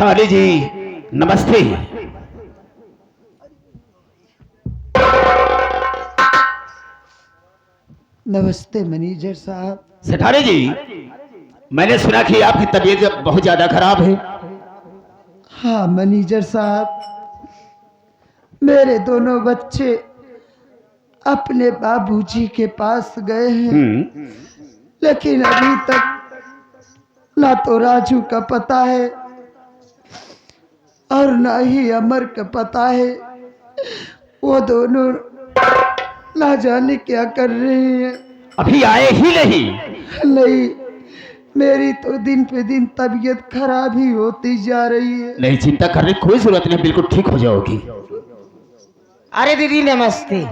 सेठानी जी नमस्ते। नमस्ते मैनेजर साहब। सेठानी जी, मैंने सुना कि आपकी तबीयत बहुत ज्यादा खराब है। हाँ मैनेजर साहब, मेरे दोनों बच्चे अपने बाबूजी के पास गए हैं, लेकिन अभी तक ना तो राजू का पता है और ना ही अमर का पता है। वो दोनों ना जाने क्या कर रहे हैं। अभी आए ही नहीं। नहीं, मेरी तो दिन पे दिन तबीयत खराब ही होती जा रही है। नहीं, चिंता करने की कोई जरूरत नहीं, बिल्कुल ठीक हो जाओगी। अरे दीदी नमस्ते।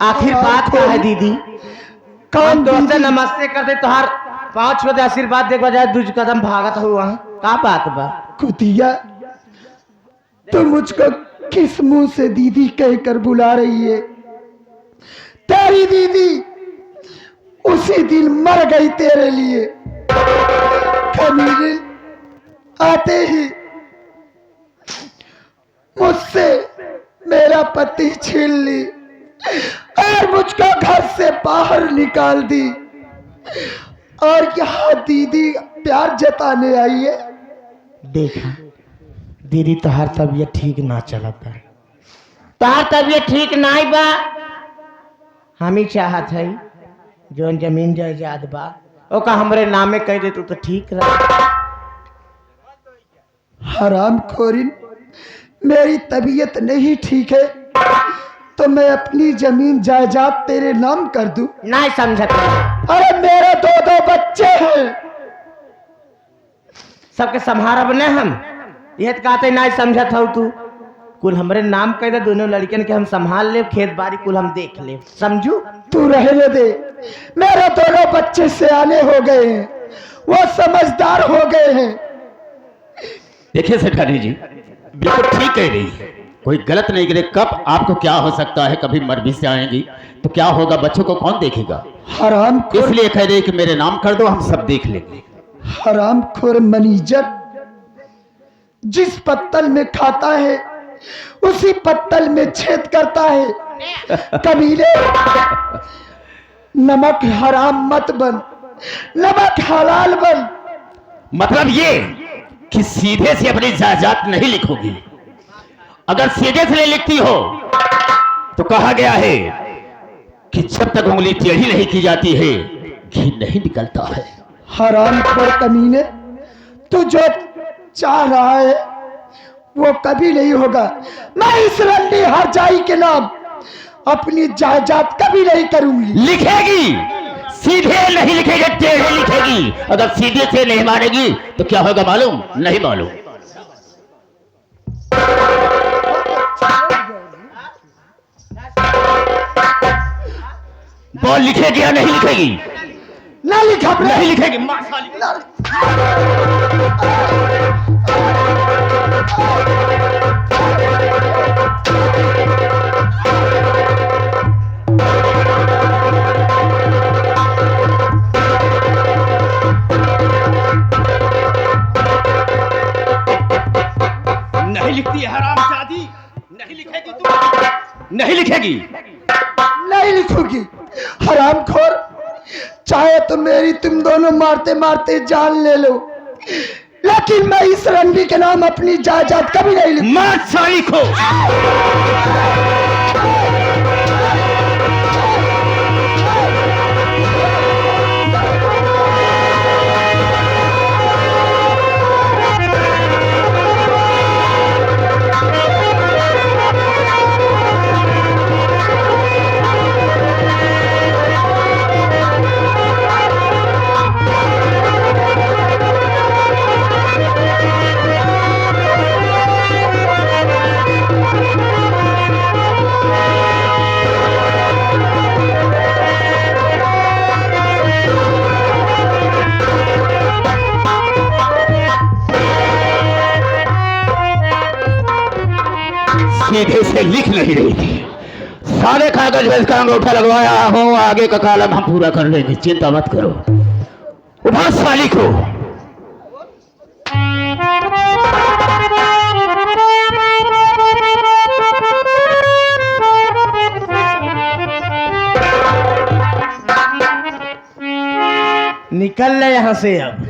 आखिर बात क्या है दीदी? कौन तो ऐसे दीदी? नमस्ते करते तोहार पाँच छो आशीर्वाद देखा जाए, दूज कदम भागत हुआ का बात बा? कुतिया, तो मुझको किस मुंह से दीदी कहकर बुला रही है? तेरी दीदी उसी दिन मर गई तेरे लिए। कमीने आते ही मुझसे मेरा पति छीन ली और मुझको घर से बाहर निकाल दी, और यहाँ दीदी प्यार जताने आई है। देखा दीदी, तोहार तबीयत ठीक ना चलता, तोहार तबीयत ठीक नहीं बा। हम ही चाहत है जोन जमीन जायदाद बा ओका हमरे नामे कह दे तो ठीक रह। हराम खोरिन, मेरी तबीयत नहीं ठीक है तो मैं अपनी जमीन जायदाद तेरे नाम कर दूं? नहीं समझत। अरे मेरे दो बच्चे हैं। सबके संभारब न हम, यह कहते नहीं समझत हो तू। कुल हमरे नाम कह दे, दोनों लड़कियन के हम संभाल ले, खेत बाड़ी कुल हम देख ले, समझू? तू रहने दे, मेरे दोनों बच्चे सियाने हो गए हैं, वो समझदार हो गए हैं। देखिए सेठानी जी, बिल्कुल ठीक कह रही है, कोई गलत नहीं करे। कब आपको क्या हो सकता है, कभी मर भी से आएंगी तो क्या होगा, बच्चों को कौन देखेगा? हराम खोर, इसलिए कह रहे कि मेरे नाम कर दो, हम सब देख लेंगे। हराम खोर मैनेजर, जिस पत्तल में खाता है उसी पत्तल में छेद करता है। कमीने, नमक हराम मत बन, नमक हलाल बन। मतलब ये कि सीधे से अपनी जायदाद नहीं लिखोगी। अगर सीधे से नहीं लिखती हो तो कहा गया है कि जब तक उंगली टेढ़ी नहीं की जाती है घी नहीं निकलता है। हराम खोर कमीने, तू जो चाह रहा है वो कभी नहीं होगा। मैं इस रंडी हरजाई के नाम अपनी जायदाद कभी नहीं करूंगी। लिखेगी, सीधे नहीं लिखेगी, टेढ़े लिखेगी। अगर सीधे से नहीं मानेगी तो क्या होगा मालूम? नहीं मालूम। बोल, लिखेगी या नहीं लिखेगी? ना लिखा, नहीं लिखेगी। नहीं लिखती है हरामजादी, नहीं लिखेगी तू? नहीं लिखेगी? नहीं लिखूंगी। हराम खोर, चाहे तो मेरी तुम दोनों मारते मारते जान ले लो, लेकिन मैं इस रंडी के नाम अपनी जायदाद कभी नहीं लिखूंगी। मत साली को। सीधे से लिख नहीं रही थी, सारे कागज में इसका अंगूठा लगवाया हूँ, आगे का कॉलम हम पूरा कर लेंगे, चिंता मत करो। उठा साली को। निकल ले यहाँ से अब,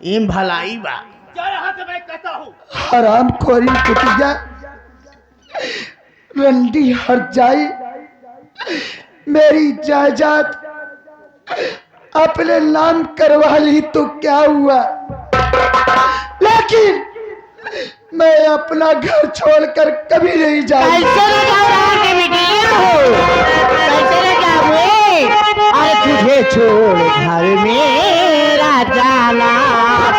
इम भलाई बा। हराम खोरी कुटिया रंडी हट जाई, मेरी जायदाद अपने नाम करवा ली तो क्या हुआ, लेकिन मैं अपना घर छोड़कर कभी नहीं जाऊंगा। कैसे न जाओ रात के बिटिया हो, कैसे न जाओगे? अरे तुझे छोड़ घर मेरा जाना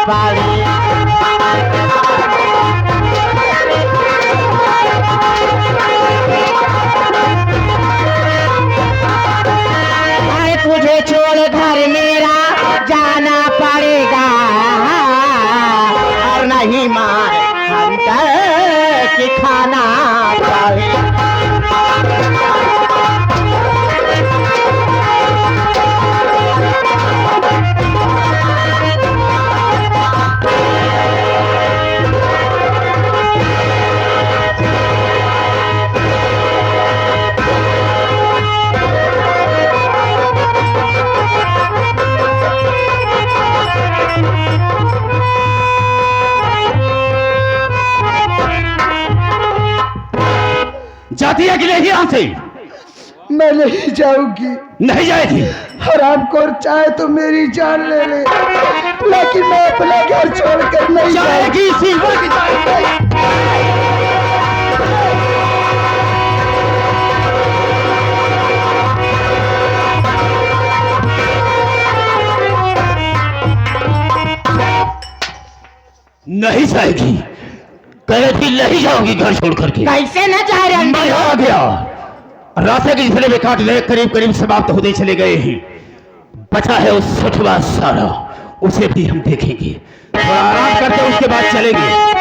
पड़े। अरे तुझे छोड़ घर मेरा जाना पड़ेगा, और नहीं मार हम के खाना पड़ेगा। जाती है कि नहीं यहाँ से? मैं नहीं जाऊंगी। नहीं जाएगी। हराम खोर चाहे तो मेरी जान ले ले, लेकिन मैं अपना घर छोड़कर नहीं जाऊंगी। जाएगी, सिल्वर की जाएगी। नहीं जाएगी, कहे थी नहीं जाओगी घर छोड़ करके। कैसे न जा रहे? मैं आ गया, रास्ते के जितने भी काट ले करीब करीब समाप्त होते चले गए हैं। बचा है उस 60वां सारा, उसे भी हम देखेंगे। थोड़ा आराम करते उसके बाद चलेंगे।